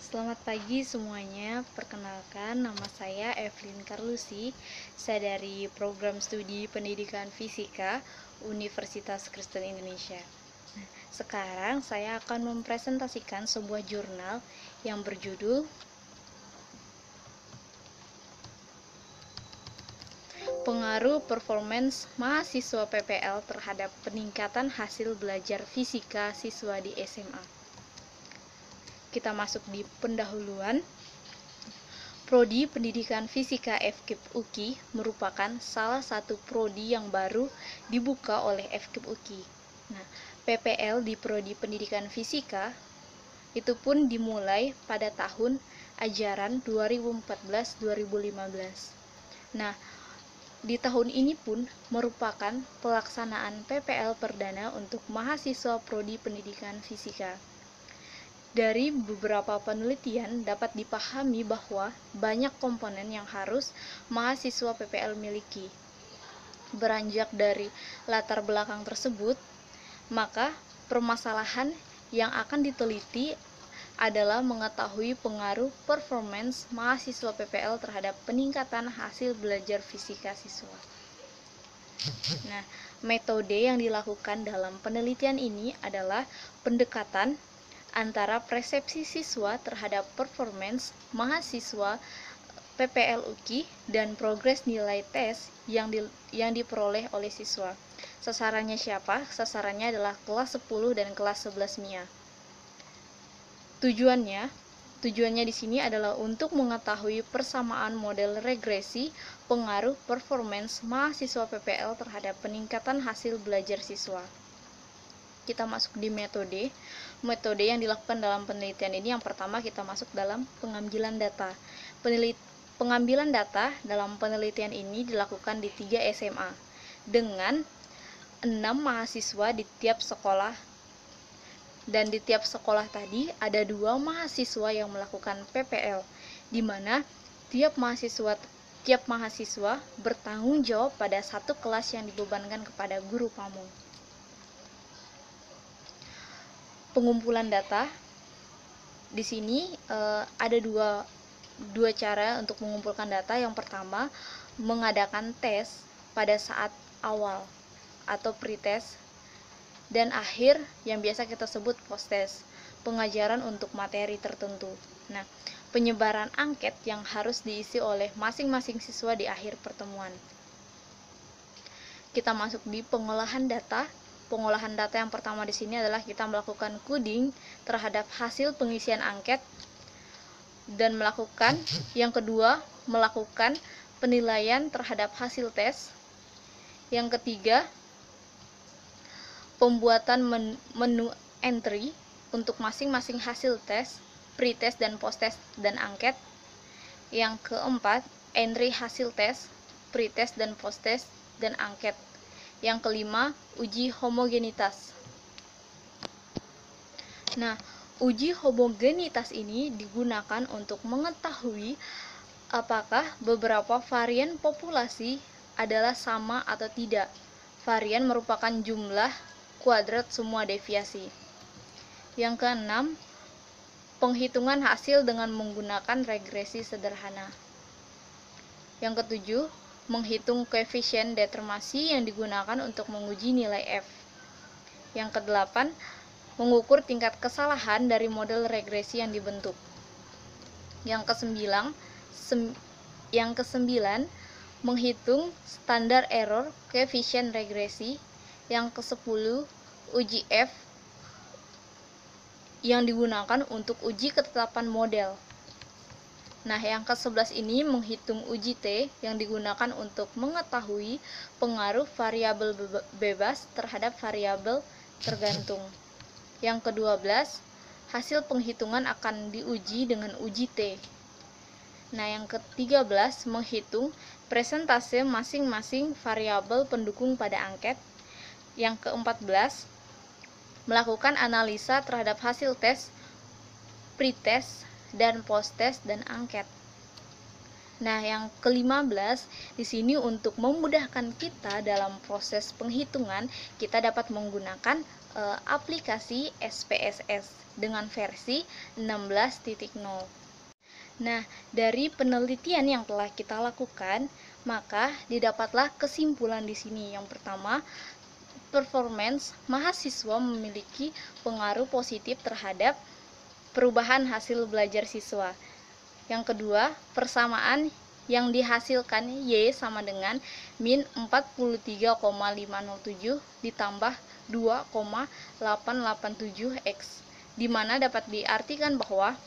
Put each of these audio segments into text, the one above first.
Selamat pagi semuanya. Perkenalkan, nama saya Evelyn Carlusi. Saya dari Program Studi Pendidikan Fisika Universitas Kristen Indonesia. Sekarang saya akan mempresentasikan sebuah jurnal yang berjudul Pengaruh Performance Mahasiswa PPL terhadap Peningkatan Hasil Belajar Fisika Siswa di SMA. Kita masuk di pendahuluan. Prodi Pendidikan Fisika FKIP UKI merupakan salah satu prodi yang baru dibuka oleh FKIP UKI. Nah, PPL di Prodi Pendidikan Fisika itu pun dimulai pada tahun ajaran 2014-2015. Nah, di tahun ini pun merupakan pelaksanaan PPL perdana untuk mahasiswa Prodi Pendidikan Fisika. Dari beberapa penelitian dapat dipahami bahwa banyak komponen yang harus mahasiswa PPL miliki. Beranjak dari latar belakang tersebut, maka permasalahan yang akan diteliti adalah mengetahui pengaruh performance mahasiswa PPL terhadap peningkatan hasil belajar fisika siswa. Nah, metode yang dilakukan dalam penelitian ini adalah pendekatan antara persepsi siswa terhadap performance mahasiswa PPL UKI dan progres nilai tes yang diperoleh oleh siswa. Sasarannya siapa? Sasarannya adalah kelas 10 dan kelas 11 MIA. Tujuannya di sini adalah untuk mengetahui persamaan model regresi pengaruh performance mahasiswa PPL terhadap peningkatan hasil belajar siswa. Kita masuk di metode yang dilakukan dalam penelitian ini. Yang pertama, kita masuk dalam pengambilan data. Pengambilan data dalam penelitian ini dilakukan di 3 SMA dengan 6 mahasiswa di tiap sekolah, dan di tiap sekolah tadi ada 2 mahasiswa yang melakukan PPL, di mana tiap mahasiswa bertanggung jawab pada satu kelas yang dibebankan kepada guru pamong. Pengumpulan data di sini ada dua cara untuk mengumpulkan data. Yang pertama, mengadakan tes pada saat awal atau pretest, dan akhir yang biasa kita sebut posttest, pengajaran untuk materi tertentu. Nah, penyebaran angket yang harus diisi oleh masing-masing siswa di akhir pertemuan. Kita masuk di pengolahan data. Pengolahan data yang pertama di sini adalah kita melakukan coding terhadap hasil pengisian angket, dan yang kedua melakukan penilaian terhadap hasil tes. Yang ketiga, pembuatan menu entry untuk masing-masing hasil tes, pretest dan posttest dan angket. Yang keempat, entry hasil tes, pretest dan posttest dan angket. Yang kelima, uji homogenitas. Nah, uji homogenitas ini digunakan untuk mengetahui apakah beberapa varian populasi adalah sama atau tidak. Varian merupakan jumlah kuadrat semua deviasi. Yang keenam, penghitungan hasil dengan menggunakan regresi sederhana. Yang ketujuh, menghitung koefisien determinasi yang digunakan untuk menguji nilai F. Yang kedelapan, mengukur tingkat kesalahan dari model regresi yang dibentuk. Yang kesembilan, menghitung standar error koefisien regresi. Yang ke-10, uji F yang digunakan untuk uji ketetapan model. Nah, yang ke-11 ini menghitung uji T yang digunakan untuk mengetahui pengaruh variabel bebas terhadap variabel tergantung. Yang ke-12, hasil penghitungan akan diuji dengan uji T. Nah, yang ke-13 menghitung presentase masing-masing variabel pendukung pada angket. Yang ke-14 melakukan analisa terhadap hasil tes, pretest dan posttest dan angket. Nah, yang ke-15 di sini untuk memudahkan kita dalam proses penghitungan, kita dapat menggunakan aplikasi SPSS dengan versi 16.0. Nah, dari penelitian yang telah kita lakukan, maka didapatlah kesimpulan di sini. Yang pertama, performance mahasiswa memiliki pengaruh positif terhadap perubahan hasil belajar siswa. Yang kedua, persamaan yang dihasilkan Y sama dengan min 43,507 ditambah 2,887X, di mana dapat diartikan bahwa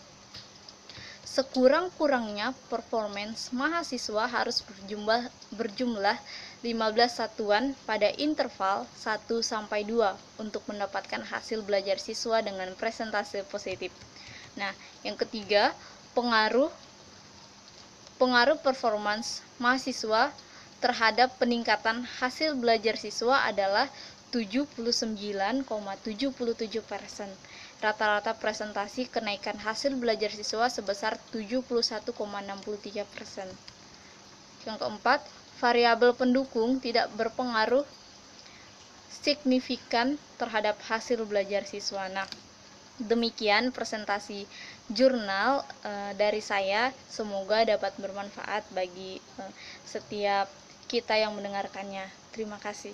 sekurang-kurangnya performance mahasiswa harus berjumlah 15 satuan pada interval 1-2 untuk mendapatkan hasil belajar siswa dengan presentase positif. Nah, yang ketiga, pengaruh performance mahasiswa terhadap peningkatan hasil belajar siswa adalah 79,77%. Rata-rata presentasi kenaikan hasil belajar siswa sebesar 71,63%. Yang keempat, variabel pendukung tidak berpengaruh signifikan terhadap hasil belajar siswa. Nah, demikian presentasi jurnal dari saya. Semoga dapat bermanfaat bagi setiap kita yang mendengarkannya. Terima kasih.